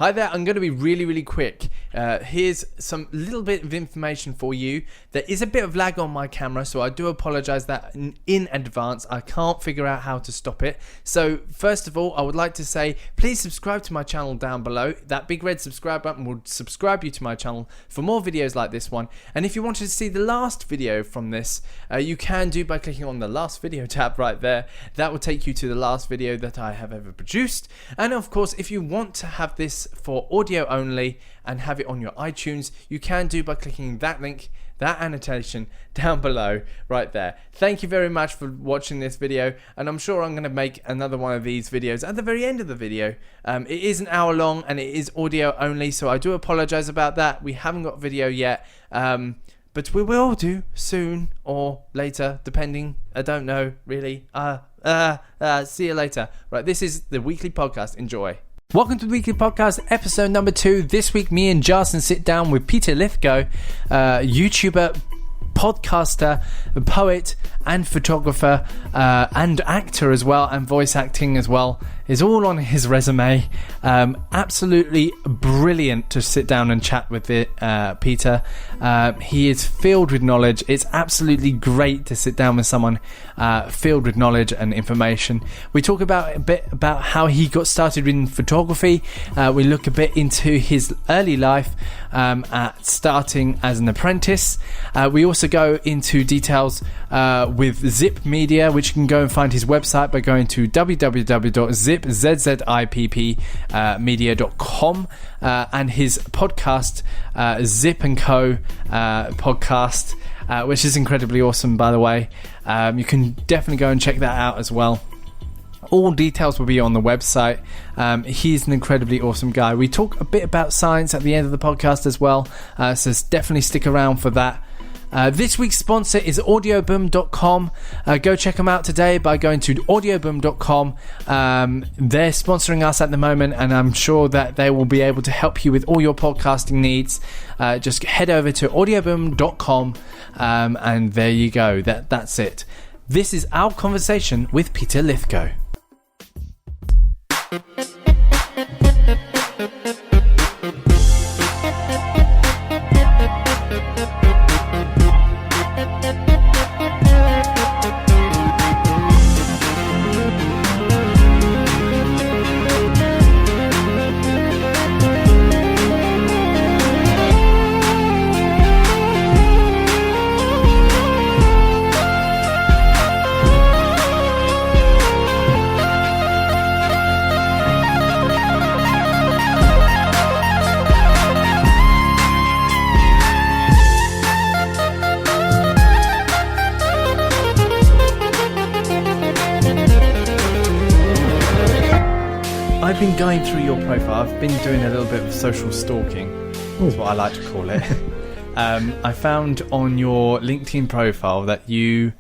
Hi there, I'm going to be really quick. Here's some little bit of information for you. There is a bit of lag on my camera, so I do apologise that in advance. I can't figure out how to stop it. So first of all, I would like to say, please subscribe to my channel down below. That big red subscribe button will subscribe you to my channel for more videos like this one. And if you wanted to see the last video from this, you can do by clicking on the last video tab right there. That will take you to the last video that I have ever produced. And of course, if you want to have this for audio only and have it on your iTunes, you can do by clicking that link, that annotation down below right there. Thank you very much for watching this video, and I'm sure I'm going to make another one of these videos at the very end of the video. It is an hour long and it is audio only, so I do apologize about that. We haven't got video yet, but we will do soon or later, depending. I don't know really. See you later. Right, this is the weekly podcast. Enjoy. Welcome to the weekly podcast, episode number 2. This week, me and Jahson sit down with Peter Lythgoe, YouTuber, podcaster, poet, and photographer, and actor as well, and voice acting as well. Is all on his resume. Absolutely brilliant to sit down and chat with Peter. He is filled with knowledge. It's absolutely great to sit down with someone filled with knowledge and information. We talk about a bit about how he got started in photography. We look a bit into his early life at starting as an apprentice. We also go into details with Zzipp Media, which you can go and find his website by going to www.zzipp media.com, and his podcast, Zzipp & Co. Podcast, which is incredibly awesome, by the way. You can definitely go and check that out as well. All details will be on the website. He's an incredibly awesome guy. We talk a bit about science at the end of the podcast as well, so definitely stick around for that. This week's sponsor is audioboom.com. Go check them out today by going to audioboom.com. They're sponsoring us at the moment, and I'm sure that they will be able to help you with all your podcasting needs. Just head over to audioboom.com, and there you go. That's it. This is our conversation with Peter Lythgoe. I've been going through your profile. I've been doing a little bit of social stalking. That's what I like to call it. I found on your LinkedIn profile that you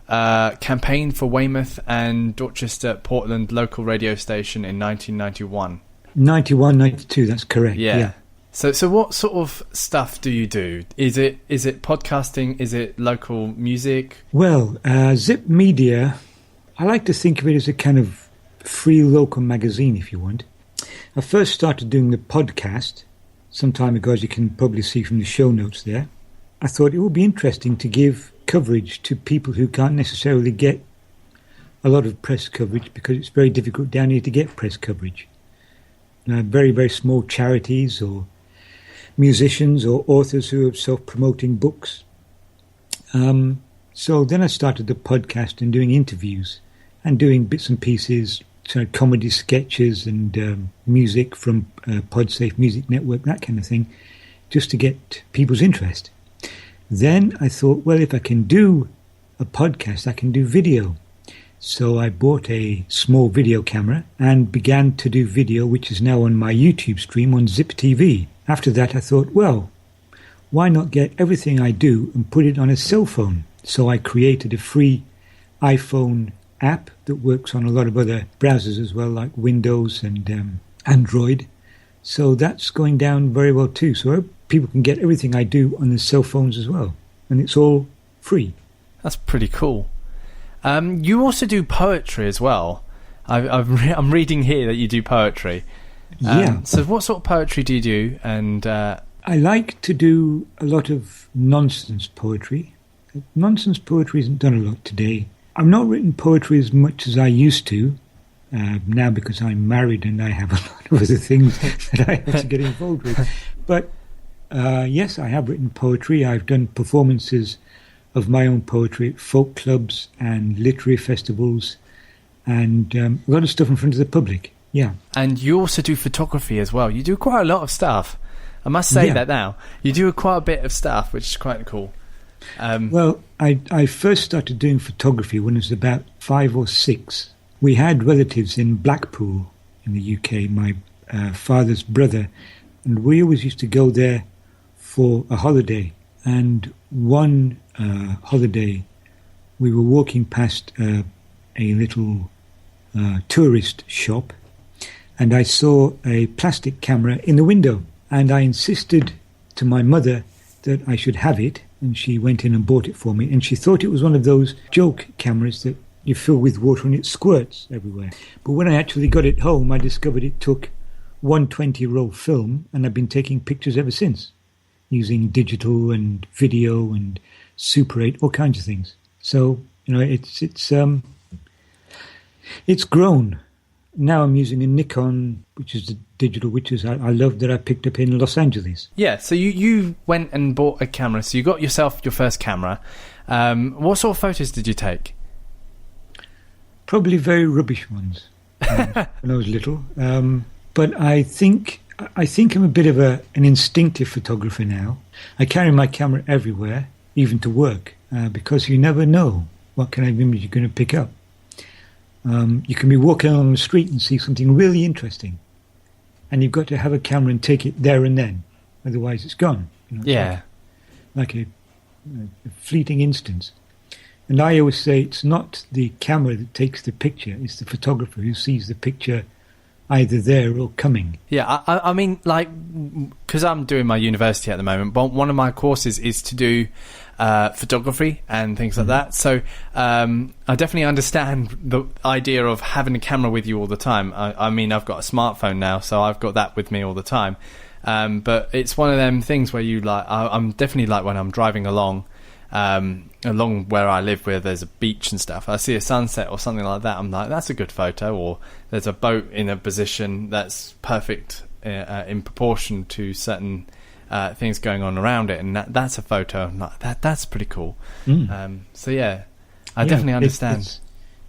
campaigned for Weymouth and Dorchester Portland local radio station in 1991. 91, 92, that's correct. Yeah. So what sort of stuff do you do? Is it podcasting? Is it local music? Well, Zzipp Media, I like to think of it as a kind of free local magazine, if you want. I first started doing the podcast some time ago, as you can probably see from the show notes there. I thought it would be interesting to give coverage to people who can't necessarily get a lot of press coverage, because it's very difficult down here to get press coverage. Very, very small charities or musicians or authors who are self-promoting books. So then I started the podcast and doing interviews and doing bits and pieces, comedy sketches and music from PodSafe Music Network, that kind of thing, just to get people's interest. Then I thought, well, if I can do a podcast, I can do video. So I bought a small video camera and began to do video, which is now on my YouTube stream on Zzipp TV. After that, I thought, well, why not get everything I do and put it on a cell phone? So I created a free iPhone app that works on a lot of other browsers as well, like Windows and Android. So that's going down very well too. So people can get everything I do on their cell phones as well. And it's all free. That's pretty cool. You also do poetry as well. I'm reading here that you do poetry. Yeah. So what sort of poetry do you do? And I like to do a lot of nonsense poetry. Nonsense poetry isn't done a lot today. I've not written poetry as much as I used to now because I'm married and I have a lot of other things that I have to get involved with. But yes, I have written poetry. I've done performances of my own poetry at folk clubs and literary festivals and a lot of stuff in front of the public. Yeah. And you also do photography as well. You do quite a lot of stuff. I must say that now. You do quite a bit of stuff, which is quite cool. Well, I first started doing photography when I was about 5 or 6. We had relatives in Blackpool in the UK, my father's brother, and we always used to go there for a holiday. And one holiday, we were walking past a little tourist shop, and I saw a plastic camera in the window, and I insisted to my mother that I should have it, and she went in and bought it for me, and she thought it was one of those joke cameras that you fill with water and it squirts everywhere. But when I actually got it home, I discovered it took 120-roll film, and I've been taking pictures ever since, using digital and video and Super 8, all kinds of things. So, you know, it's grown. Now I'm using a Nikon, which is the digital, which is I love, that I picked up in Los Angeles. Yeah, so you went and bought a camera. So you got yourself your first camera. What sort of photos did you take? Probably very rubbish ones when I was little. But I think I'm a bit of an instinctive photographer now. I carry my camera everywhere, even to work, because you never know what kind of image you're going to pick up. You can be walking along the street and see something really interesting, and you've got to have a camera and take it there and then, otherwise it's gone. You know, yeah, like a fleeting instance. And I always say it's not the camera that takes the picture; it's the photographer who sees the picture either there or coming. Yeah, I mean, like, because I'm doing my university at the moment, but one of my courses is to do photography and things like that. So I definitely understand the idea of having a camera with you all the time. I mean, I've got a smartphone now, so I've got that with me all the time. But it's one of them things where you like, I'm definitely like when I'm driving along where I live, where there's a beach and stuff, I see a sunset or something like that, I'm like, that's a good photo. Or there's a boat in a position that's perfect in proportion to certain things going on around it, and that's a photo. I'm like, that's pretty cool. So yeah, I definitely understand.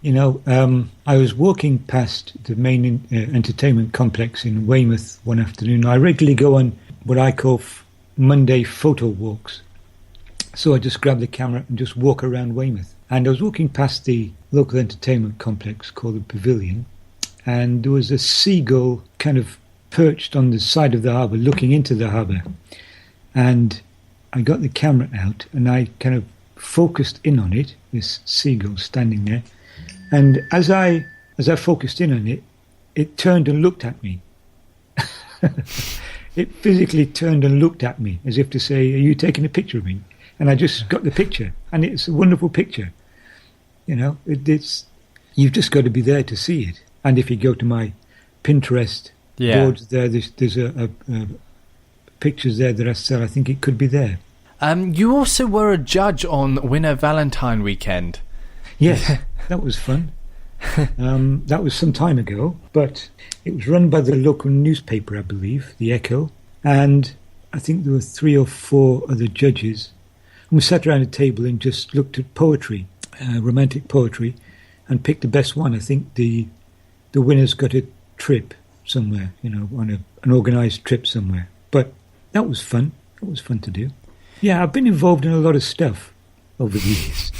I was walking past the main entertainment complex in Weymouth one afternoon. I regularly go on what I call Monday photo walks. So I just grab the camera and just walk around Weymouth. And I was walking past the local entertainment complex called the Pavilion, and there was a seagull kind of perched on the side of the harbour, looking into the harbour. And I got the camera out and I kind of focused in on it, this seagull standing there. And as I focused in on it, it turned and looked at me. It physically turned and looked at me as if to say, "Are you taking a picture of me?" And I just got the picture, and it's a wonderful picture. You know, it's you've just got to be there to see it. And if you go to my Pinterest boards there, there's a pictures there that I sell. I think it could be there. You also were a judge on Winter Valentine weekend. Yes, that was fun. That was some time ago, but it was run by the local newspaper, I believe, the Echo, and I think there were 3 or 4 other judges. And we sat around a table and just looked at poetry, romantic poetry, and picked the best one. I think the winners got a trip somewhere, on an organised trip somewhere. But that was fun. That was fun to do. Yeah, I've been involved in a lot of stuff over the years.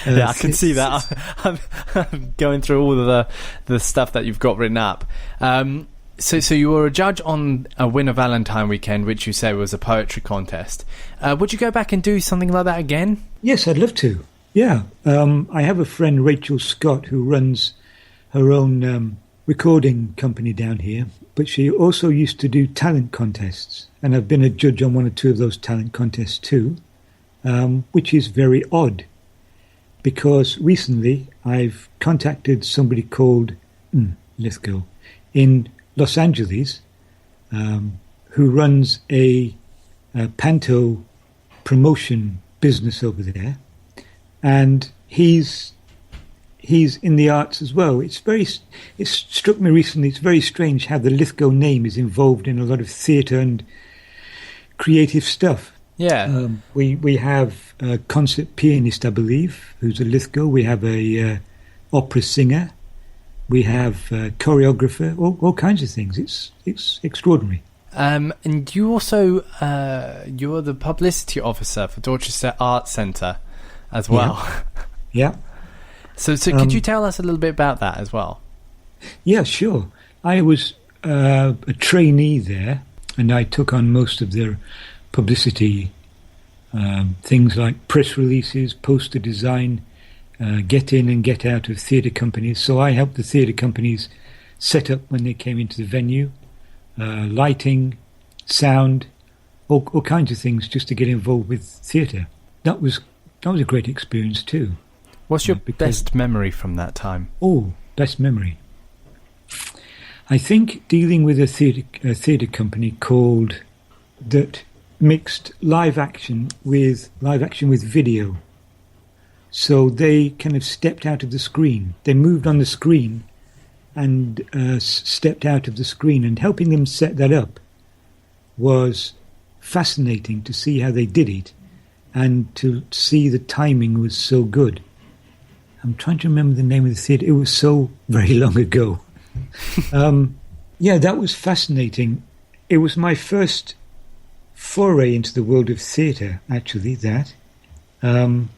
Yeah, I can see that. I'm going through all of the stuff that you've got written up. So you were a judge on a Winter Valentine weekend, which you say was a poetry contest. Would you go back and do something like that again? Yes, I'd love to. Yeah. I have a friend, Rachel Scott, who runs her own recording company down here, but she also used to do talent contests, and I've been a judge on 1 or 2 of those talent contests too, which is very odd, because recently I've contacted somebody called Lythgoe in Los Angeles, who runs a panto promotion business over there, and he's in the arts as well. It struck me recently. It's very strange how the Lythgoe name is involved in a lot of theatre and creative stuff. Yeah. We have a concert pianist, I believe, who's a Lythgoe. We have a opera singer. We have a choreographer. All kinds of things. It's extraordinary. And you also you're the publicity officer for Dorchester Arts Centre as well. Yeah. So could you tell us a little bit about that as well? Yeah, sure. I was a trainee there, and I took on most of their publicity things like press releases, poster design, get in and get out of theatre companies. So I helped the theatre companies set up when they came into the venue, lighting, sound, all kinds of things just to get involved with theatre. That was a great experience too. What's your best memory from that time? Oh, best memory. I think dealing with a theatre company called that mixed live action with video. So they kind of stepped out of the screen. They moved on the screen and stepped out of the screen, and helping them set that up was fascinating to see how they did it, and to see the timing was so good. I'm trying to remember the name of the theatre. It was so very long ago. Yeah, that was fascinating. It was my first foray into the world of theatre, actually, that. And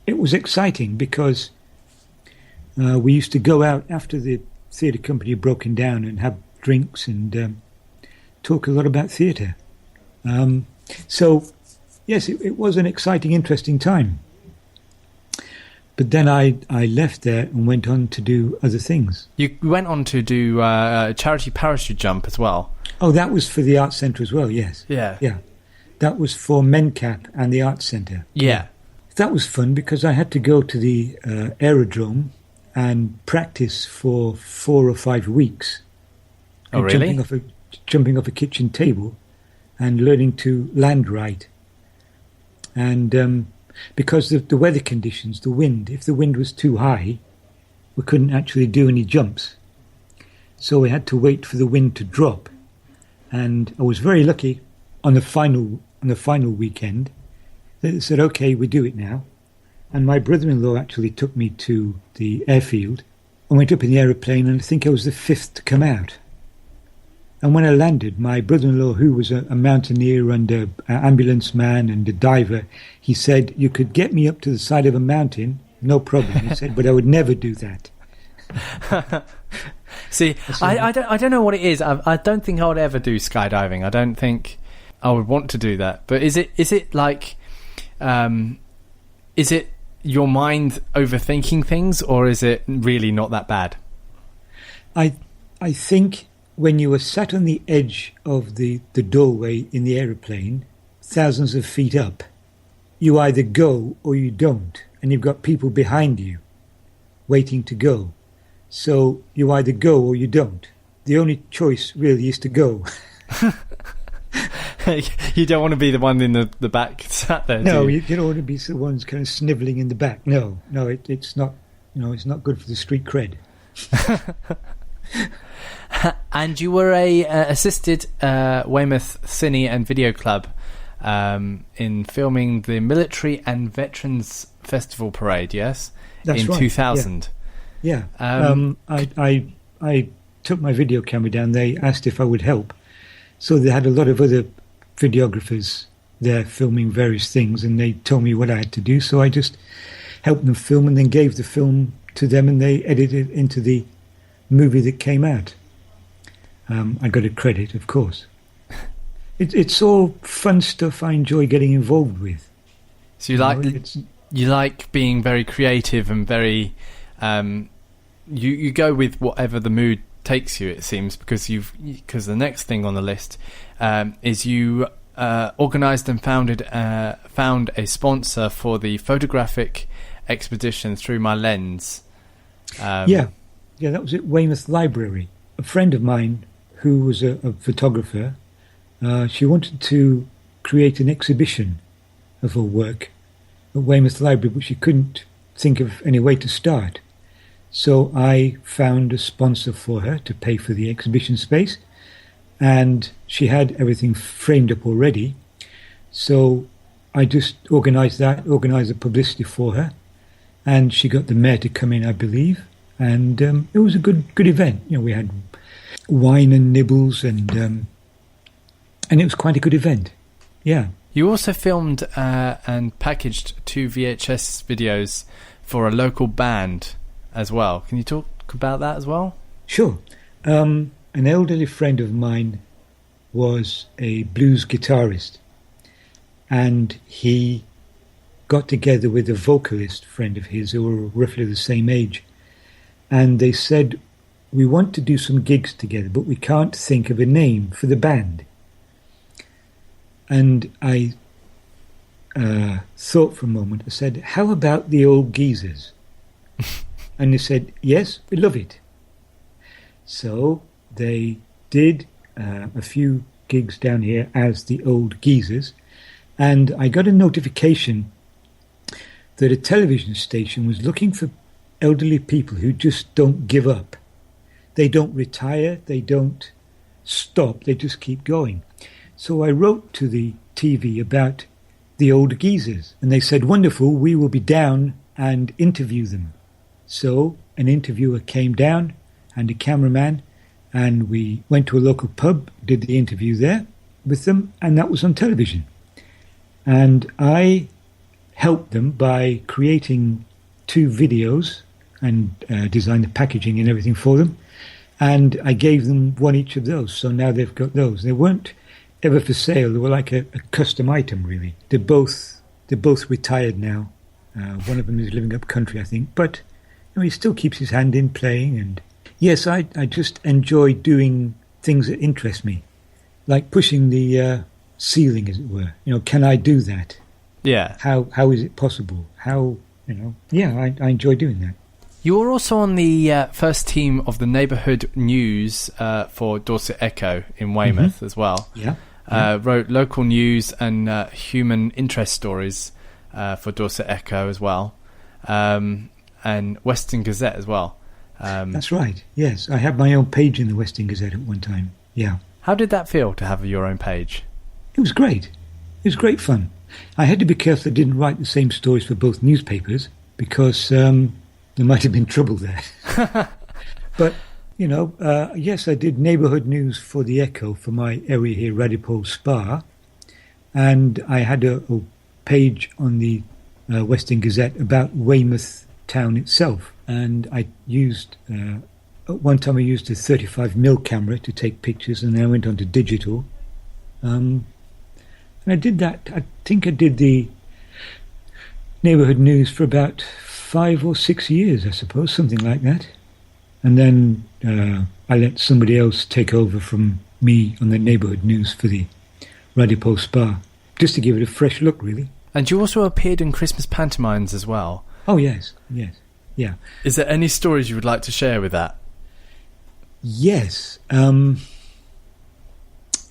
it was exciting because we used to go out after the theatre company had broken down and have drinks and talk a lot about theatre. So, yes, it was an exciting, interesting time. But then I left there and went on to do other things. You went on to do charity parachute jump as well. Oh, that was for the Arts Centre as well, yes. Yeah. Yeah. That was for MenCap and the Arts Centre. Yeah. That was fun because I had to go to the aerodrome and practice for 4 or 5 weeks. Oh, really? Jumping off a kitchen table and learning to land right. And because of the weather conditions, the wind, if the wind was too high, we couldn't actually do any jumps. So we had to wait for the wind to drop. And I was very lucky on the final weekend. They said, okay, we do it now. And my brother-in-law actually took me to the airfield. I went up in the aeroplane, and I think I was the 5th to come out. And when I landed, my brother-in-law, who was a mountaineer and an ambulance man and a diver, he said, you could get me up to the side of a mountain, no problem. He said, but I would never do that. See, I don't know what it is. I don't think I would ever do skydiving. I don't think I would want to do that. But is it like, is it your mind overthinking things, or is it really not that bad? I think when you are sat on the edge of the doorway in the aeroplane, thousands of feet up, you either go or you don't, and you've got people behind you waiting to go. So you either go or you don't. The only choice really is to go. You don't want to be the one in the back sat there. No, do you? you don't want to be the ones kind of snivelling in the back. No, it's not. It's not good for the street cred. And you were a assisted Weymouth Cine and Video Club in filming the Military and Veterans Festival Parade. Yes, that's in right. 2000. Yeah. I took my video camera down. They asked if I would help, so they had a lot of other videographers there filming various things, and they told me what I had to do. So I just helped them film, and then gave the film to them, and they edited it into the movie that came out. I got a credit, of course. It's all fun stuff I enjoy getting involved with. So you like being very creative and very you go with whatever the mood takes you, it seems, because the next thing on the list is you organised and found a sponsor for the photographic expedition Through My Lens. Yeah. Yeah, that was at Weymouth Library. A friend of mine who was a photographer, she wanted to create an exhibition of her work at Weymouth Library, but she couldn't think of any way to start. So I found a sponsor for her to pay for the exhibition space, and she had everything framed up already. So I just organised the publicity for her, and she got the mayor to come in, I believe, and it was a good event. You know, we had wine and nibbles, and it was quite a good event. Yeah. You also filmed and packaged 2 VHS videos for a local band as well. Can you talk about that as well? Sure. An elderly friend of mine was a blues guitarist, and he got together with a vocalist friend of his who were roughly the same age, and they said, we want to do some gigs together, but we can't think of a name for the band. And I thought for a moment. I said, how about the Old Geezers? And they said, yes, we love it. So they did a few gigs down here as the Old Geezers, and I got a notification that a television station was looking for elderly people who just don't give up. They don't retire, they don't stop, they just keep going. So I wrote to the TV about the Old Geezers, and they said, wonderful, we will be down and interview them. So an interviewer came down and a cameraman, and we went to a local pub, did the interview there with them, and that was on television. And I helped them by creating 2 videos and designed the packaging and everything for them, and I gave them one each of those. So now they've got those. They weren't ever for sale. They were like a custom item, really. They're both retired now. One of them is living up country, I think, but you know, he still keeps his hand in playing. And yes, I just enjoy doing things that interest me, like pushing the ceiling, as it were. You know, can I do that? Yeah. How is it possible? How, you know? Yeah, I enjoy doing that. You were also on the first team of the neighbourhood news for Dorset Echo in Weymouth as well. Yeah. Wrote local news and human interest stories for Dorset Echo as well, and Western Gazette as well. That's right, yes. I had my own page in the Western Gazette at one time, yeah. How did that feel to have your own page? It was great. It was great fun. I had to be careful I didn't write the same stories for both newspapers, because there might have been trouble there. But, you know, yes, I did neighbourhood news for the Echo for my area here, Radipole Spa, and I had a page on the Western Gazette about Weymouth town itself, and I used, at one time I used a 35mm camera to take pictures, and then I went on to digital. And I did that, I think I did the neighbourhood news for about 5 or 6 years, I suppose, something like that. And then I let somebody else take over from me on the neighbourhood news for the Radipole Spa, just to give it a fresh look, really. And you also appeared in Christmas pantomimes as well. Oh, yes, yeah. Is there any stories you would like to share with that? Yes. I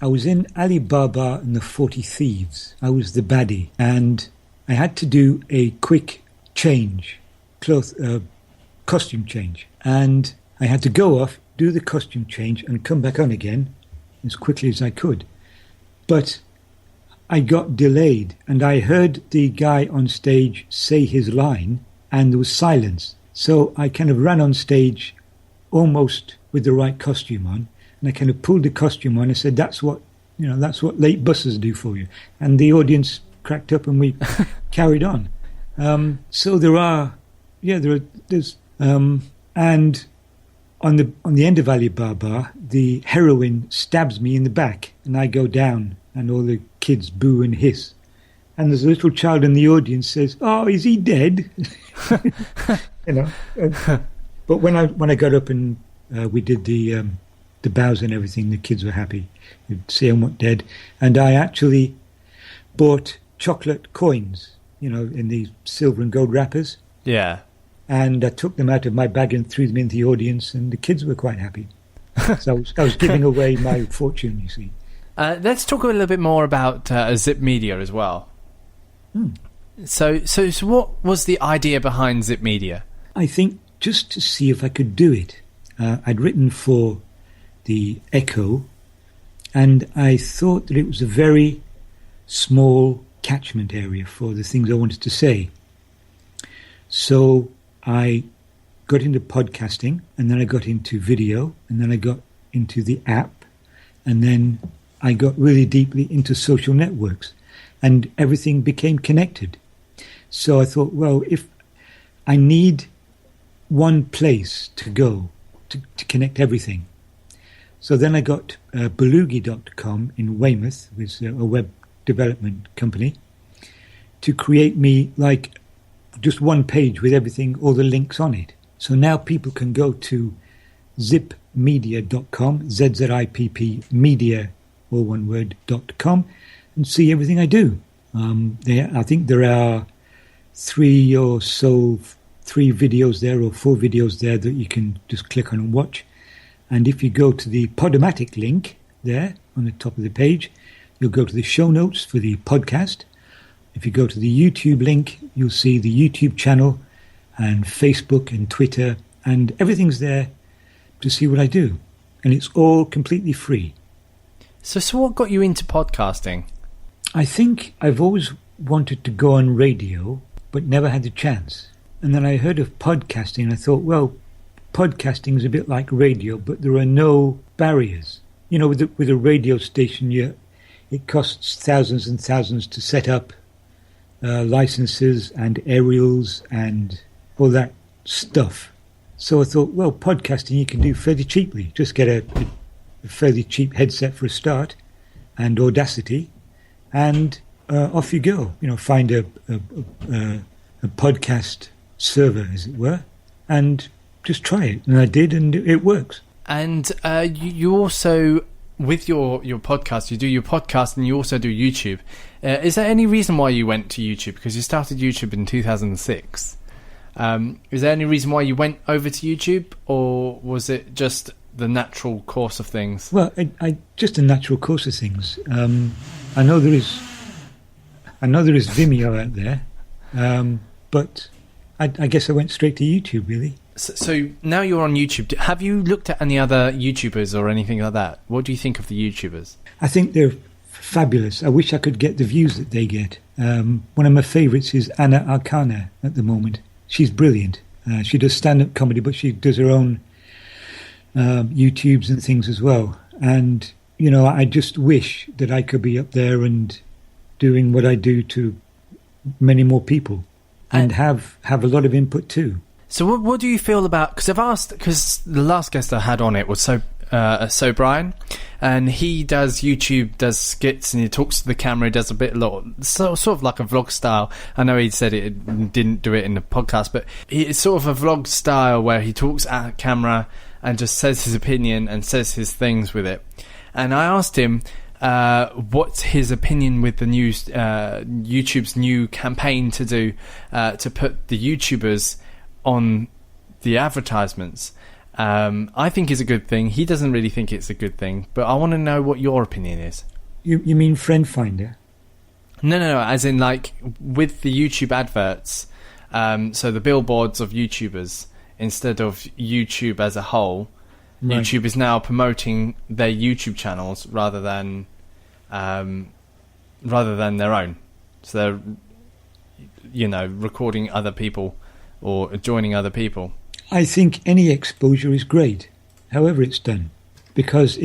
was in Ali Baba and the 40 Thieves. I was the baddie, and I had to do a quick change, costume change, and I had to go off, do the costume change, and come back on again as quickly as I could. But I got delayed, and I heard the guy on stage say his line, and there was silence. So I kind of ran on stage almost with the right costume on, and I kind of pulled the costume on and said, that's what late buses do for you. And the audience cracked up, and we carried on. So there's and on the end of Ali Baba, the heroine stabs me in the back, and I go down, and all the kids boo and hiss. And there's a little child in the audience says, "Oh, is he dead?" You know. But when I got up and we did the bows and everything, the kids were happy. They'd say I'm not dead, and I actually bought chocolate coins, you know, in the silver and gold wrappers. Yeah. and I took them out of my bag and threw them in the audience, and the kids were quite happy. So I was giving away my fortune, you see. Let's talk a little bit more about Zzipp Media as well. So what was the idea behind Zzipp Media? I think just to see if I could do it. I'd written for the Echo, and I thought that it was a very small catchment area for the things I wanted to say. So I got into podcasting, and then I got into video, and then I got into the app, and then I got really deeply into social networks, and everything became connected. So I thought, well, if I need one place to go to connect everything. So then I got Belugi.com in Weymouth, which is a web development company, to create me like just one page with everything, all the links on it. So now people can go to zzippmedia.com, ZZIPP media, all one word, .com, and see everything I do. I think there are three videos there or 4 videos there that you can just click on and watch. And if you go to the Podomatic link there on the top of the page, you'll go to the show notes for the podcast. If you go to the YouTube link, you'll see the YouTube channel and Facebook and Twitter, and everything's there to see what I do. And it's all completely free. So what got you into podcasting? I think I've always wanted to go on radio, but never had the chance. And then I heard of podcasting, and I thought, well, podcasting is a bit like radio, but there are no barriers. You know, with a radio station, it costs thousands and thousands to set up licenses and aerials and all that stuff. So I thought, well, podcasting you can do fairly cheaply. Just get a fairly cheap headset for a start and Audacity, and off you go. You know, find a podcast server, as it were, and just try it. And I did, and it works. And you also, with your podcast, you do your podcast and you also do YouTube. Is there any reason why you went to YouTube? Because you started YouTube in 2006. Is there any reason why you went over to YouTube, or was it just the natural course of things? Well, I just a natural course of things. I know there is Vimeo out there, but I guess I went straight to YouTube, really. So now you're on YouTube. Have you looked at any other YouTubers or anything like that? What do you think of the YouTubers? I think they're fabulous. I wish I could get the views that they get. One of my favourites is Anna Arcana at the moment. She's brilliant. She does stand-up comedy, but she does her own YouTubes and things as well. And, you know, I just wish that I could be up there and doing what I do to many more people and have a lot of input too. So what do you feel about, because the last guest I had on it was So Brian, and he does YouTube, does skits, and he talks to the camera, he does sort of like a vlog style. I know he said it didn't do it in the podcast, but it's sort of a vlog style where he talks at camera and just says his opinion and says his things with it. And I asked him what's his opinion with the new YouTube's new campaign to do to put the YouTubers on the advertisements. I think it's a good thing. He doesn't really think it's a good thing, but I want to know what your opinion is. You mean Friend Finder? No, as in like with the YouTube adverts, so the billboards of YouTubers instead of YouTube as a whole. Right. YouTube is now promoting their YouTube channels rather than their own. So they're, you know, recording other people or joining other people. I think any exposure is great, however it's done, because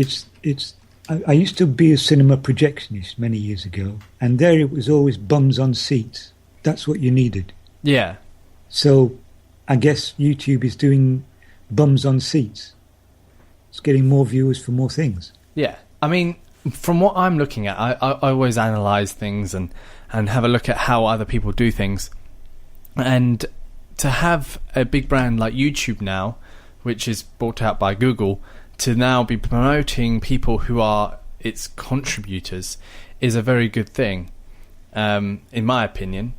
I used to be a cinema projectionist many years ago, and there it was always bums on seats. That's what you needed. Yeah. So I guess YouTube is doing bums on seats. It's getting more viewers for more things. Yeah. I mean, from what I'm looking at, I always analyse things and have a look at how other people do things. And to have a big brand like YouTube now, which is bought out by Google, to now be promoting people who are its contributors is a very good thing, in my opinion.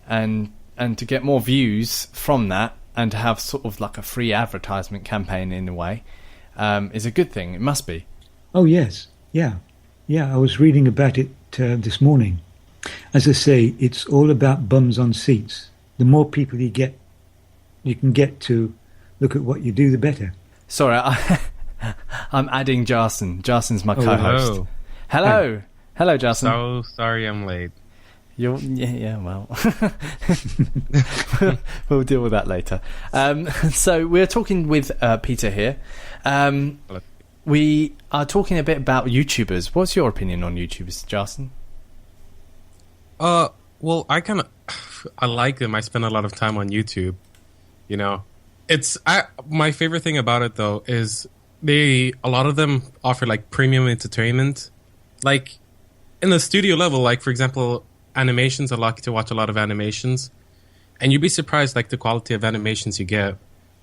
And to get more views from that and to have sort of like a free advertisement campaign in a way is a good thing. It must be. Oh, yes. Yeah. I was reading about it this morning. As I say, it's all about bums on seats. The more people you can get to look at what you do, the better. Sorry, I'm adding Jahson. Jasson's my co-host. Hello. Hello, Jahson. So sorry I'm late. Well. We'll deal with that later. So we're talking with Peter here. We are talking a bit about YouTubers. What's your opinion on YouTubers, Jahson? Well, I like them. I spend a lot of time on YouTube. You know, my favorite thing about it though is a lot of them offer like premium entertainment, like in the studio level. Like for example, animations. I like to watch a lot of animations, and you'd be surprised like the quality of animations you get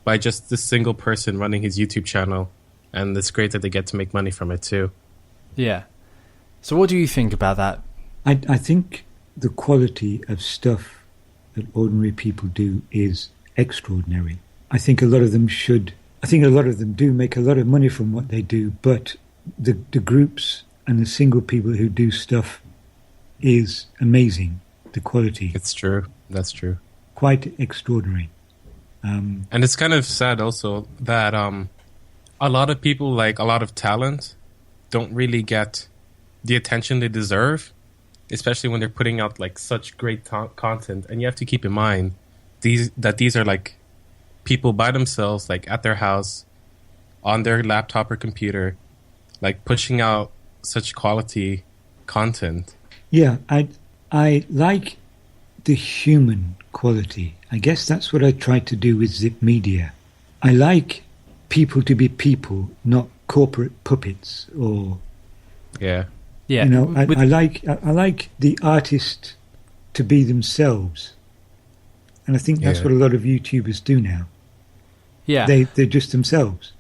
by just this single person running his YouTube channel, and it's great that they get to make money from it too. Yeah. So what do you think about that? I think the quality of stuff that ordinary people do is extraordinary. I think a lot of them do make a lot of money from what they do, but the groups and the single people who do stuff is amazing. The quality. It's true. That's true. Quite extraordinary. And it's kind of sad also that a lot of people, like a lot of talent, don't really get the attention they deserve, especially when they're putting out like such great content. And you have to keep in mind these are like people by themselves, like at their house, on their laptop or computer, like pushing out such quality content. Yeah, I like the human quality. I guess that's what I tried to do with Zzipp Media. I like people to be people, not corporate puppets or... Yeah. Yeah. You know, I like the artist to be themselves. And I think that's what a lot of YouTubers do now. Yeah. They're just themselves.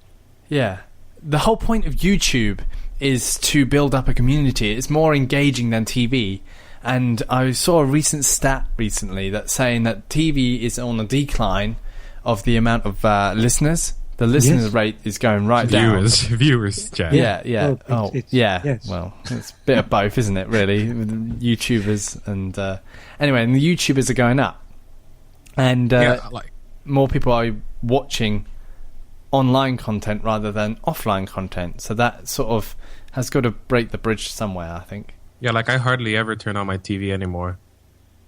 Yeah. The whole point of YouTube is to build up a community. It's more engaging than TV. And I saw a recent stat recently that's saying that TV is on a decline of the amount of listeners. The listeners rate is going down. Viewers, Jack. Yeah. Yes. Well, it's a bit of both, isn't it, really? With YouTubers and... anyway, and the YouTubers are going up. And more people are watching online content rather than offline content. So that sort of has got to break the bridge somewhere, I think. Yeah, like I hardly ever turn on my TV anymore.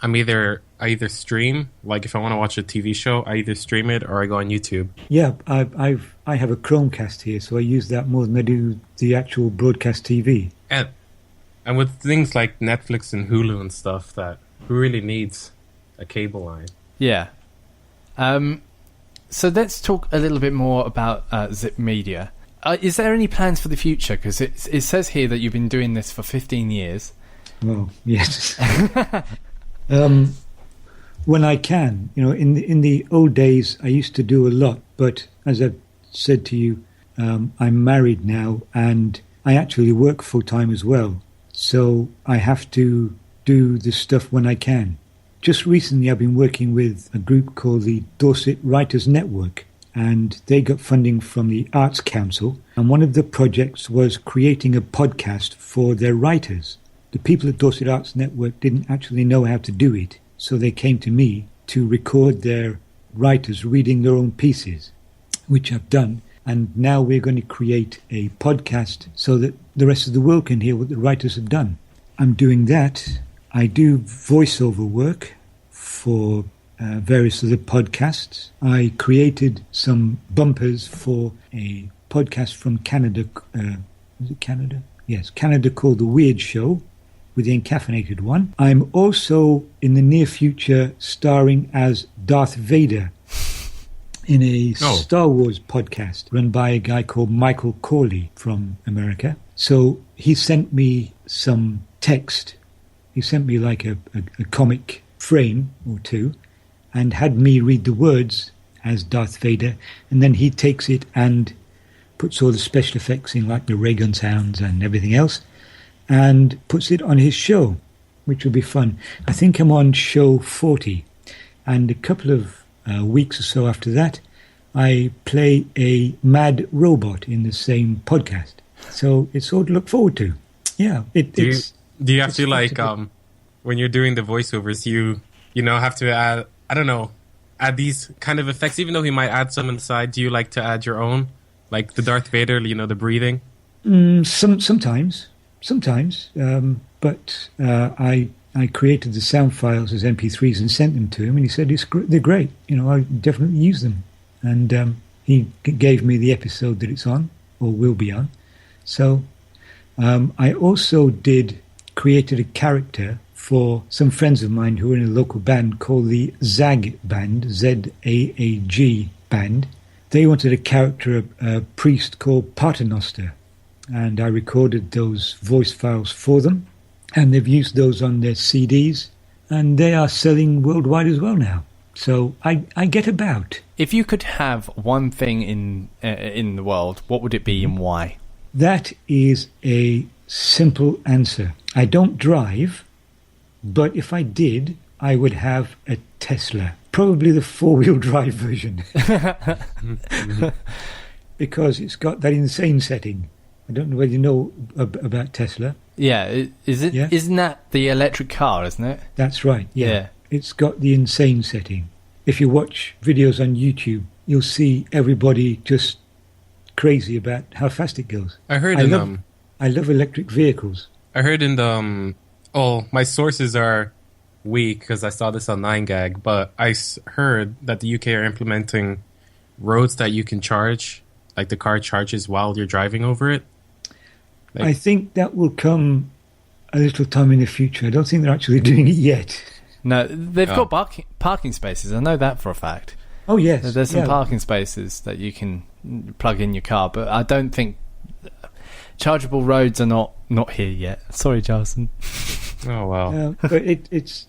I either stream, like if I want to watch a TV show, I either stream it or I go on YouTube. Yeah, I have a Chromecast here, so I use that more than I do the actual broadcast TV. And with things like Netflix and Hulu and stuff, that who really needs a cable line? Yeah. So let's talk a little bit more about Zzipp Media. Is there any plans for the future? Because it says here that you've been doing this for 15 years. Well, yes. When I can, you know, in the old days, I used to do a lot. But as I've said to you, I'm married now, and I actually work full time as well. So I have to do this stuff when I can. Just recently, I've been working with a group called the Dorset Writers Network, and they got funding from the Arts Council. And one of the projects was creating a podcast for their writers. The people at Dorset Arts Network didn't actually know how to do it, so they came to me to record their writers reading their own pieces, which I've done. And now we're going to create a podcast so that the rest of the world can hear what the writers have done. I'm doing that. I do voiceover work for various other podcasts. I created some bumpers for a podcast from Canada. Was it Canada? Yes, Canada, called The Weird Show, with the Encaffeinated One. I'm also, in the near future, starring as Darth Vader in a Star Wars podcast run by a guy called Michael Corley from America. So he sent me some text. He sent me like a comic frame or two and had me read the words as Darth Vader, and then he takes it and puts all the special effects in, like the ray gun sounds and everything else, and puts it on his show, which will be fun. I think I'm on show 40, and a couple of weeks or so after that, I play a mad robot in the same podcast. So it's all to look forward to. Yeah, do you have to like when you're doing the voiceovers, you have to add, I don't know, add these kind of effects, even though he might add some on the side. Do you like to add your own, like the Darth Vader, the breathing? Sometimes, but I created the sound files as MP3s and sent them to him, and he said they're great. I definitely use them, and he gave me the episode that it's on or will be on. So I also created a character for some friends of mine who are in a local band called the ZAG band, Z-A-A-G band. They wanted a character, a priest called Paternoster, and I recorded those voice files for them, and they've used those on their CDs, and they are selling worldwide as well now. So I get about. If you could have one thing in the world, what would it be and why? That is a simple answer. I don't drive, but if I did, I would have a Tesla. Probably the four-wheel drive version. Because it's got that insane setting. I don't know whether you know about Tesla. Yeah, is it? Yeah? Isn't that the electric car, isn't it? That's right, yeah. It's got the insane setting. If you watch videos on YouTube, you'll see everybody just crazy about how fast it goes. I love electric vehicles. I heard in the my sources are weak because I saw this on 9gag, but I heard that the UK are implementing roads that you can charge, like the car charges while you're driving over it. I think that will come a little time in the future. I don't think they're actually doing it yet. No, they've got parking spaces. I know that for a fact. Oh, yes. There's some parking spaces that you can plug in your car, but I don't think chargeable roads are not here yet. Sorry, Jahson. Oh, wow. But it's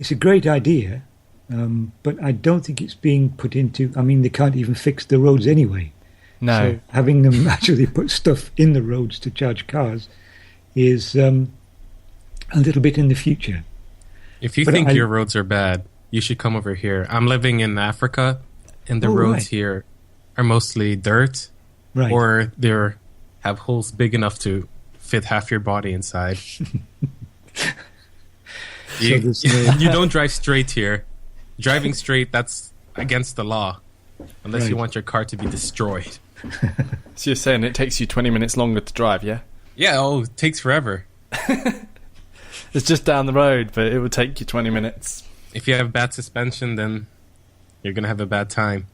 a great idea, but I don't think it's being put into... I mean, they can't even fix the roads anyway. No. So having them actually put stuff in the roads to charge cars is a little bit in the future. If you think your roads are bad, you should come over here. I'm living in Africa, and the roads here are mostly dirt, or they have holes big enough to fit half your body inside. You don't drive straight here. Driving straight, that's against the law, unless you want your car to be destroyed. So you're saying it takes you 20 minutes longer to drive, yeah? Yeah, it takes forever. It's just down the road, but it would take you 20 minutes. If you have bad suspension, then you're going to have a bad time.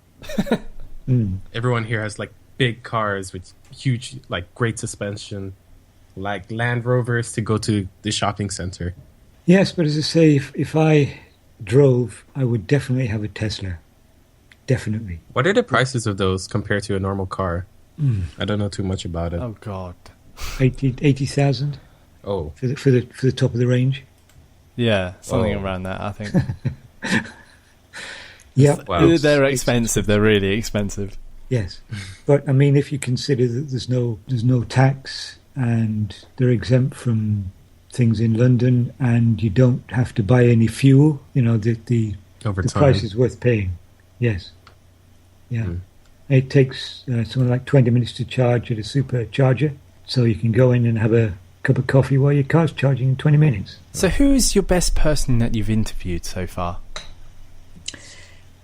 Everyone here has like big cars with huge, like great suspension, like Land Rovers to go to the shopping center. Yes, but as I say, if I drove, I would definitely have a Tesla. Definitely. What are the prices of those compared to a normal car? I don't know too much about it. Oh God, 80,000. Oh, for the top of the range. Yeah, something around that, I think. Yeah, wow. They're expensive. They're really expensive. Yes, but I mean, if you consider that there's no tax and they're exempt from things in London, and you don't have to buy any fuel, the price is worth paying. Yes, yeah. It takes something like 20 minutes to charge at a supercharger, so you can go in and have a cup of coffee while your car's charging in 20 minutes. So who's your best person that you've interviewed so far?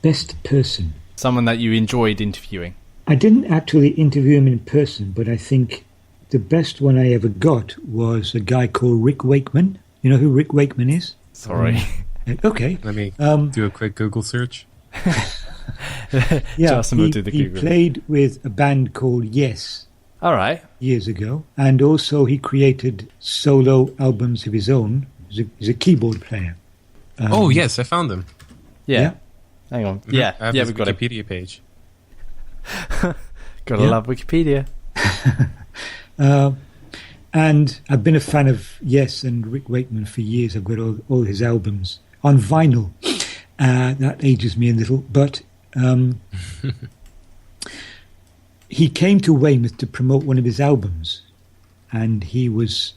Best person? Someone that you enjoyed interviewing. I didn't actually interview him in person, but I think the best one I ever got was a guy called Rick Wakeman. You know who Rick Wakeman is? Sorry. Okay. Let me do a quick Google search. Yeah, he played with a band called Yes. All right. Years ago. And also he created solo albums of his own. He's a keyboard player. Oh, yes, I found him. Yeah. Hang on. Yeah, I have we've got a Wikipedia page. Gotta love Wikipedia. And I've been a fan of Yes and Rick Wakeman for years. I've got all his albums on vinyl. That ages me a little. But he came to Weymouth to promote one of his albums, and he was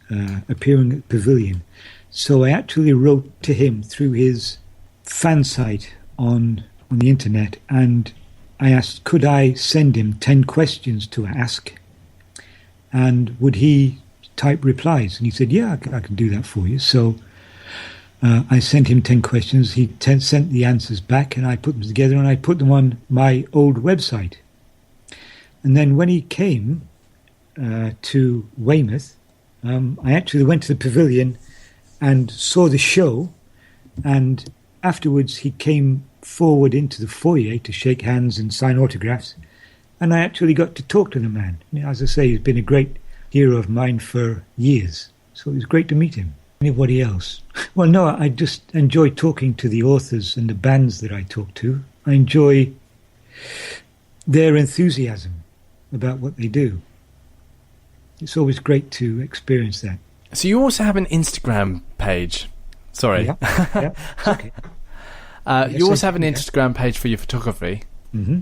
appearing at the Pavilion. So I actually wrote to him through his fan site on on the internet, and I asked, could I send him 10 questions to ask, and would he type replies? And he said, yeah, I can do that for you. So I sent him 10 questions. He sent the answers back, and I put them together, and I put them on my old website. And then when he came to Weymouth, I actually went to the pavilion and saw the show, and afterwards he came forward into the foyer to shake hands and sign autographs, and I actually got to talk to the man. As I say, he's been a great hero of mine for years, so it was great to meet him. Anybody else? Well, no, I just enjoy talking to the authors and the bands that I talk to. I enjoy their enthusiasm about what they do. It's always great to experience that. So you also have an Instagram page. Sorry. Yeah, it's okay. You also have an Instagram page for your photography. Mm-hmm.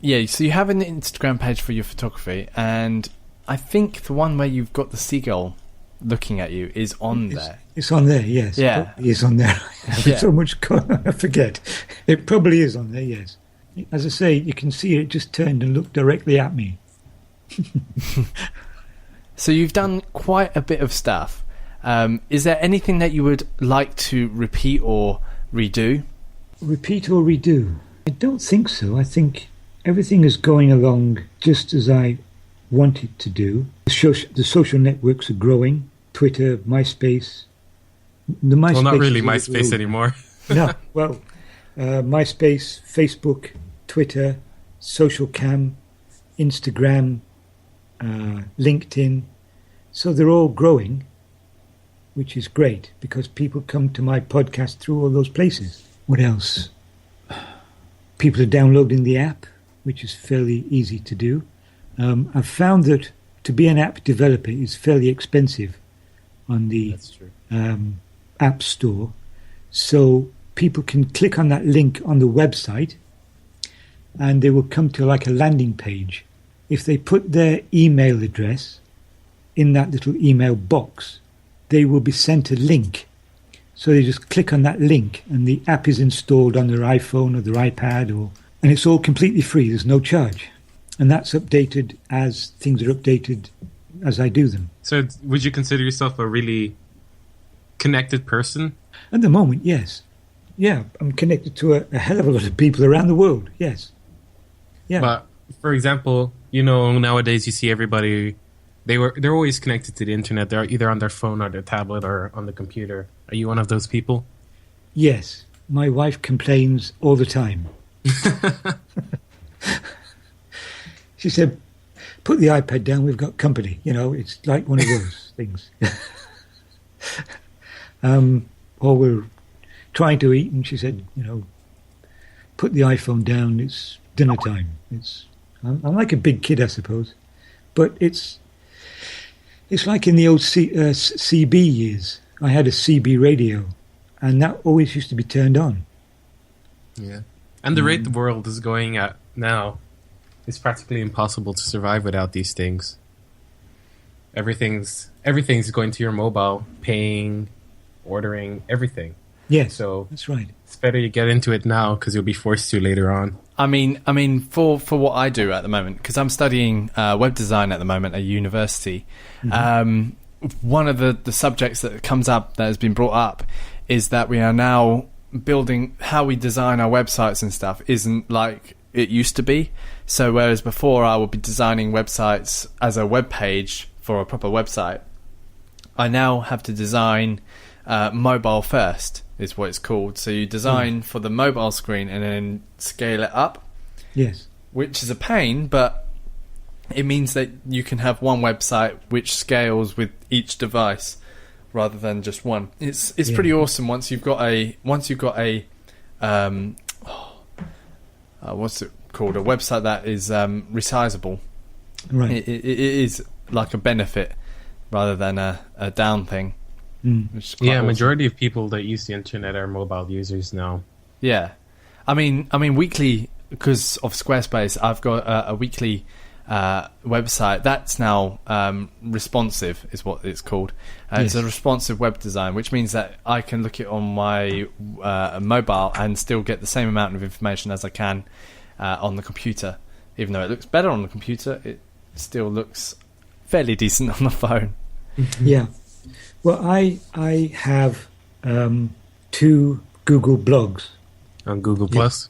Yeah, so you have an Instagram page for your photography, and I think the one where you've got the seagull looking at you is on there. It's on there, yes. Yeah. It is on there. Yeah. So much, I forget. It probably is on there, yes. As I say, you can see it just turned and looked directly at me. So you've done quite a bit of stuff. Is there anything that you would like to repeat or redo? Repeat or redo? I don't think so. I think everything is going along just as I want it to do. The social networks are growing. Twitter, MySpace. The MySpace well, not really MySpace anymore. No, well, MySpace, Facebook, Twitter, SocialCam, Instagram, LinkedIn. So they're all growing, which is great because people come to my podcast through all those places. What else? People are downloading the app, which is fairly easy to do. I've found that to be an app developer is fairly expensive on the App Store. So people can click on that link on the website and they will come to like a landing page. If they put their email address in that little email box, they will be sent a link. So they just click on that link and the app is installed on their iPhone or their iPad, and it's all completely free. There's no charge. And that's updated as things are updated as I do them. So would you consider yourself a really connected person? At the moment, yes. Yeah, I'm connected to a hell of a lot of people around the world, yes. Yeah. But, for example, nowadays you see everybody, they're always connected to the internet. They're either on their phone or their tablet or on the computer. Are you one of those people? Yes. My wife complains all the time. She said, put the iPad down, we've got company. It's like one of those things. Or we're trying to eat, and she said, put the iPhone down, it's dinner time. I'm like a big kid, I suppose. But it's like in the old CB years. I had a CB radio, and that always used to be turned on. Yeah. And the rate the world is going at now, it's practically impossible to survive without these things. Everything's going to your mobile, paying, ordering, everything. Yes, so that's right. It's better you get into it now because you'll be forced to later on. I mean, for what I do at the moment, because I'm studying web design at the moment at university. Mm-hmm. One of the subjects that comes up that has been brought up is that we are now building how we design our websites and stuff isn't like it used to be. So whereas before I would be designing websites as a web page for a proper website, I now have to design mobile first is what it's called. So you design for the mobile screen and then scale it up. Yes. Which is a pain, but it means that you can have one website which scales with each device rather than just one. It's pretty awesome once you've got a what's it called, a website that is resizable. Right. It is like a benefit rather than a down thing. Yeah, majority of people that use the internet are mobile users now. Yeah, I mean, weekly, because of Squarespace, I've got a weekly website, that's now responsive, is what it's called. It's a responsive web design, which means that I can look it on my mobile and still get the same amount of information as I can on the computer. Even though it looks better on the computer, it still looks fairly decent on the phone. Yeah. Well, I have 2 Google blogs. On Google Plus?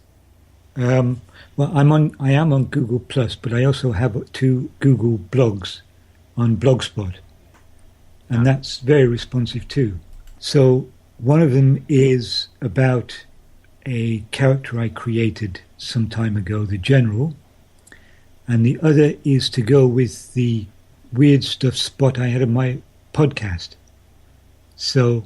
Well, I am on Google Plus, but I also have 2 Google blogs on Blogspot, and that's very responsive too. So one of them is about a character I created some time ago, the General, and the other is to go with the weird stuff spot I had on my podcast. So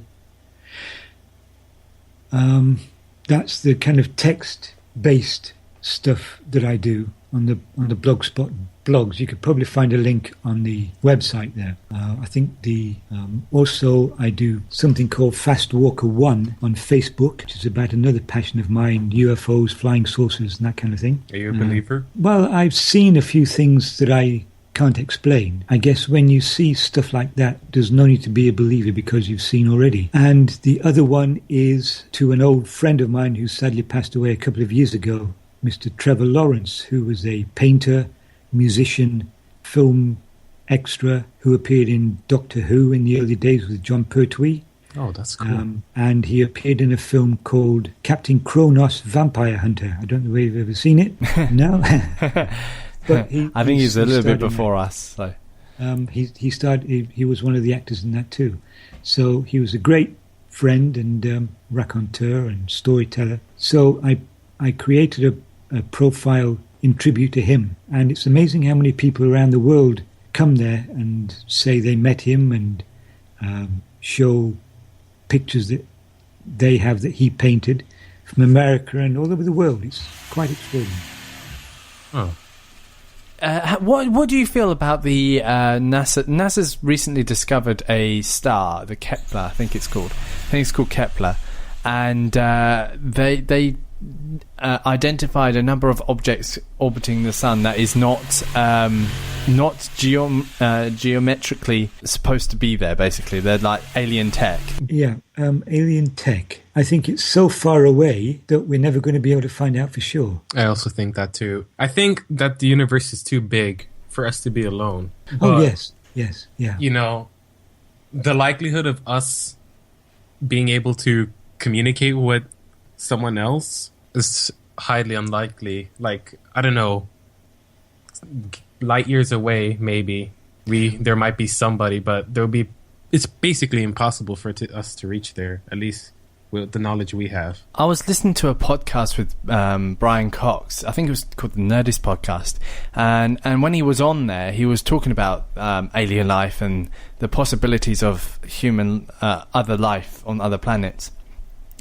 that's the kind of text-based stuff that I do on the Blogspot blogs. You could probably find a link on the website there. I think also I do something called Fast Walker 1 on Facebook, which is about another passion of mine, UFOs, flying saucers, and that kind of thing. Are you a believer? Well, I've seen a few things that I can't explain. I guess when you see stuff like that, there's no need to be a believer because you've seen already. And the other one is to an old friend of mine who sadly passed away a couple of years ago, Mr. Trevor Lawrence, who was a painter, musician, film extra, who appeared in Doctor Who in the early days with John Pertwee. Oh, that's cool. And he appeared in a film called Captain Kronos Vampire Hunter. I don't know if you've ever seen it. No? But I think he's a little bit before us. So. He was one of the actors in that too. So he was a great friend and raconteur and storyteller. So I created a profile in tribute to him, and it's amazing how many people around the world come there and say they met him and show pictures that they have that he painted from America and all over the world. It's quite extraordinary. Oh. What do you feel about the NASA's recently discovered a star, the Kepler, I think it's called Kepler, and they identified a number of objects orbiting the sun that is not geometrically supposed to be there. Basically, they're like alien tech. Yeah, alien tech. I think it's so far away that we're never going to be able to find out for sure. I also think that too. I think that the universe is too big for us to be alone. Oh, yes, yeah. You know, the likelihood of us being able to communicate with someone else is highly unlikely. Like, I don't know, light years away, maybe there might be somebody, but it's basically impossible for us to reach there, at least with the knowledge we have. I was listening to a podcast with Brian Cox. I think it was called the Nerdist Podcast, and when he was on there, he was talking about alien life and the possibilities of human other life on other planets.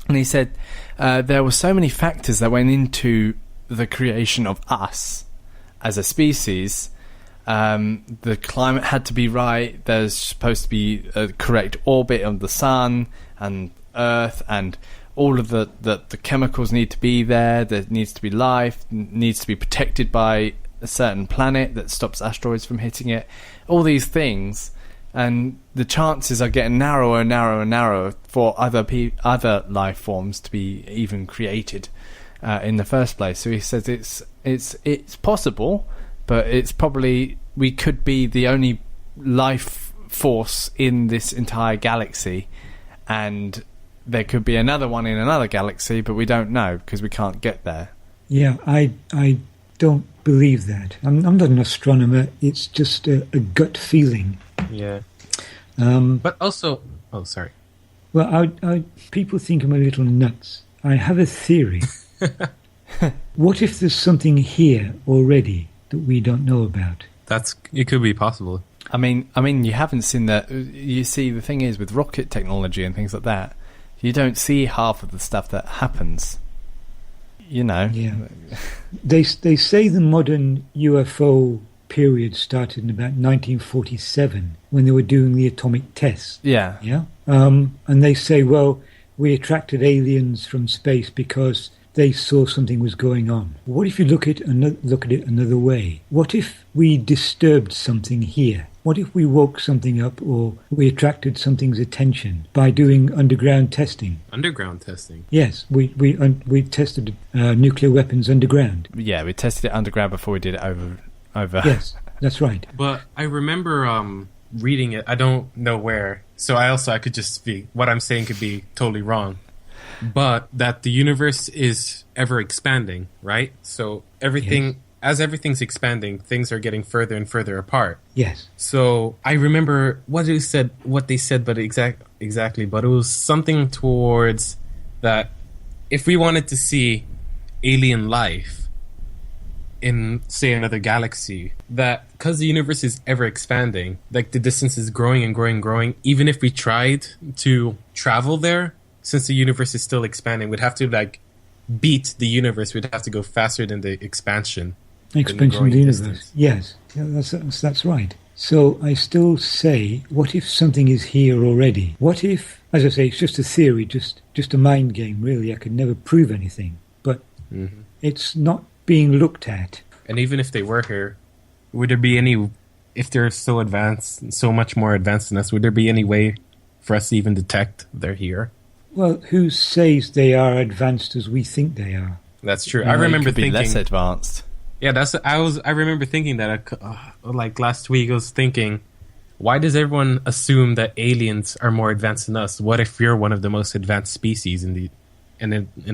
And he said there were so many factors that went into the creation of us as a species. The climate had to be right. There's supposed to be a correct orbit of the sun and Earth, and all of the chemicals need to be there. There needs to be life, needs to be protected by a certain planet that stops asteroids from hitting it. All these things, and the chances are getting narrower and narrower and narrower for other life forms to be even created in the first place. So he says it's possible, but it's probably we could be the only life force in this entire galaxy, and there could be another one in another galaxy, but we don't know because we can't get there. Yeah, I don't believe that. I'm not an astronomer. It's just a gut feeling. Yeah. But also... Oh, sorry. Well, people think I'm a little nuts. I have a theory. What if there's something here already that we don't know about? It could be possible. I mean, you haven't seen that. You see, the thing is, with rocket technology and things like that, you don't see half of the stuff that happens. You know. Yeah. They say the modern UFO period started in about 1947 when they were doing the atomic tests. Yeah. Yeah. And they say, well, we attracted aliens from space because they saw something was going on. What if you look at it another way? What if we disturbed something here? What if we woke something up, or we attracted something's attention by doing underground testing? Underground testing? Yes, we tested nuclear weapons underground. Yeah, we tested it underground before we did it over. Yes, that's right. But I remember reading it. I don't know where, so I could just speak. What I'm saying could be totally wrong. But that the universe is ever expanding, right? So as everything's expanding, things are getting further and further apart. Yes. So I remember what they said, but exactly. But it was something towards that if we wanted to see alien life in, say, another galaxy, that because the universe is ever expanding, like the distance is growing and growing and growing, even if we tried to travel there, since the universe is still expanding, we'd have to like beat the universe. We'd have to go faster than the expansion. Expansion of the universe. Yes, yeah, that's right. So I still say, what if something is here already? What if, as I say, it's just a theory, just a mind game, really. I could never prove anything. But it's not being looked at. And even if they were here, would there be any, if they're so advanced, so much more advanced than us, would there be any way for us to even detect they're here? Well, who says they are advanced as we think they are? That's true. I remember thinking less advanced. Yeah, I remember thinking that like last week I was thinking, why does everyone assume that aliens are more advanced than us? What if we're one of the most advanced species in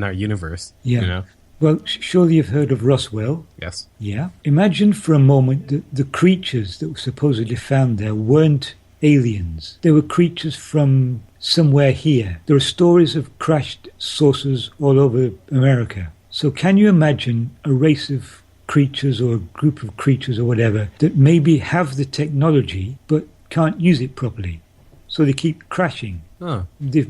our universe? Yeah. You know? Well, surely you've heard of Roswell. Yes. Yeah. Imagine for a moment that the creatures that were supposedly found there weren't aliens. They were creatures from somewhere here. There are stories of crashed saucers all over America. So can you imagine a race of creatures or a group of creatures or whatever that maybe have the technology but can't use it properly? So they keep crashing. Huh. They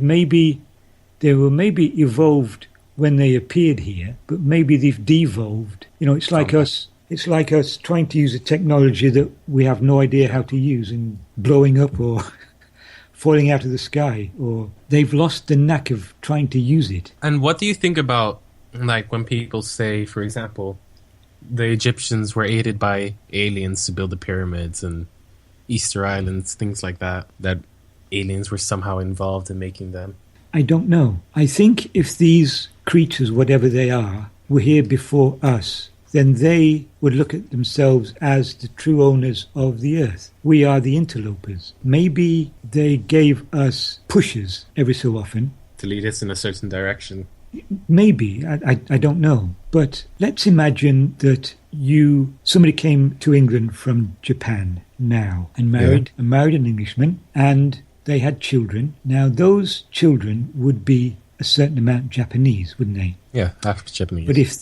were maybe evolved when they appeared here, but maybe they've devolved. You know, it's like us trying to use a technology that we have no idea how to use and blowing up or falling out of the sky, or they've lost the knack of trying to use it. And what do you think about, like, when people say, for example, the Egyptians were aided by aliens to build the pyramids and Easter Islands, things like that, that aliens were somehow involved in making them? I don't know. I think if these creatures, whatever they are, were here before us, then they would look at themselves as the true owners of the earth. We are the interlopers. Maybe they gave us pushes every so often. To lead us in a certain direction. Maybe. I don't know. But let's imagine that somebody came to England from Japan now and married an Englishman, and they had children. Now, those children would be a certain amount Japanese, wouldn't they? Yeah, half Japanese. But if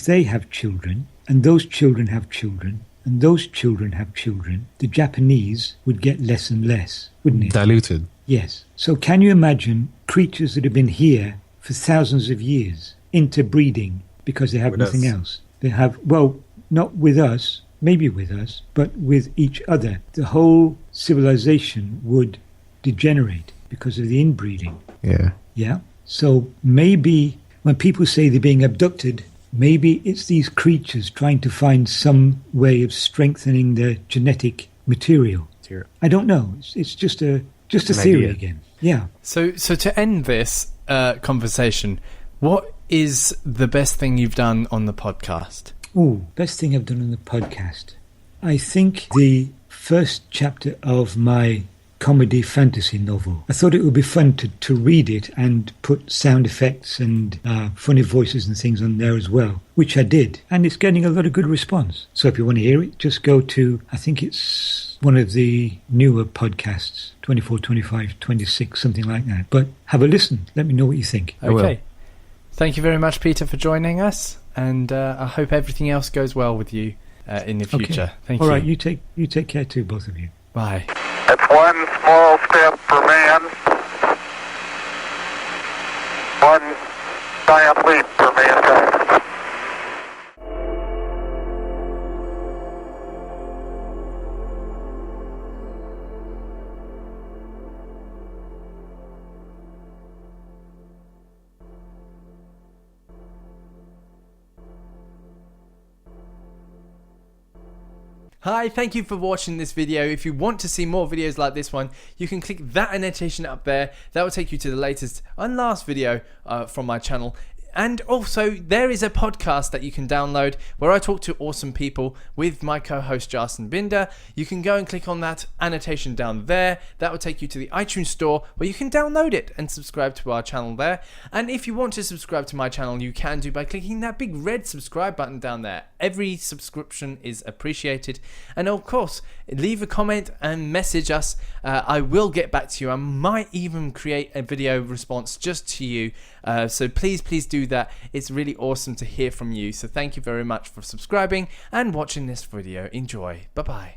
they have children, and those children have children, and those children have children, the Japanese would get less and less, wouldn't it? Diluted. Yes. So can you imagine creatures that have been here for thousands of years interbreeding because they have With nothing us. else? They have, well, not with us, maybe with us, but with each other. The whole civilization would degenerate because of the inbreeding. Yeah. Yeah. So maybe when people say they're being abducted, maybe it's these creatures trying to find some way of strengthening their genetic material. I don't know. It's just a theory idea. again. Yeah. So to end this conversation, what is the best thing you've done on the podcast? Oh, best thing I've done on the podcast. I think the first chapter of my comedy fantasy novel. I thought it would be fun to read it and put sound effects and funny voices and things on there as well, which I did. And it's getting a lot of good response. So if you want to hear it, just go to, I think it's one of the newer podcasts, 24, 25, 26, something like that. But have a listen. Let me know what you think. Okay. Thank you very much, Peter, for joining us. And I hope everything else goes well with you in the future. Okay. Thank you. All right, you take care too, both of you. Bye. It's one small step for man, one giant leap for mankind. Hi, thank you for watching this video. If you want to see more videos like this one, you can click that annotation up there. That will take you to the latest and last video from my channel. And also, there is a podcast that you can download where I talk to awesome people with my co-host Jahson Binder. You can go and click on that annotation down there. That will take you to the iTunes store where you can download it and subscribe to our channel there. And if you want to subscribe to my channel, you can do by clicking that big red subscribe button down there. Every subscription is appreciated. And of course, leave a comment and message us. I will get back to you. I might even create a video response just to you. So please do that. It's really awesome to hear from you. So thank you very much for subscribing and watching this video. Enjoy. Bye bye.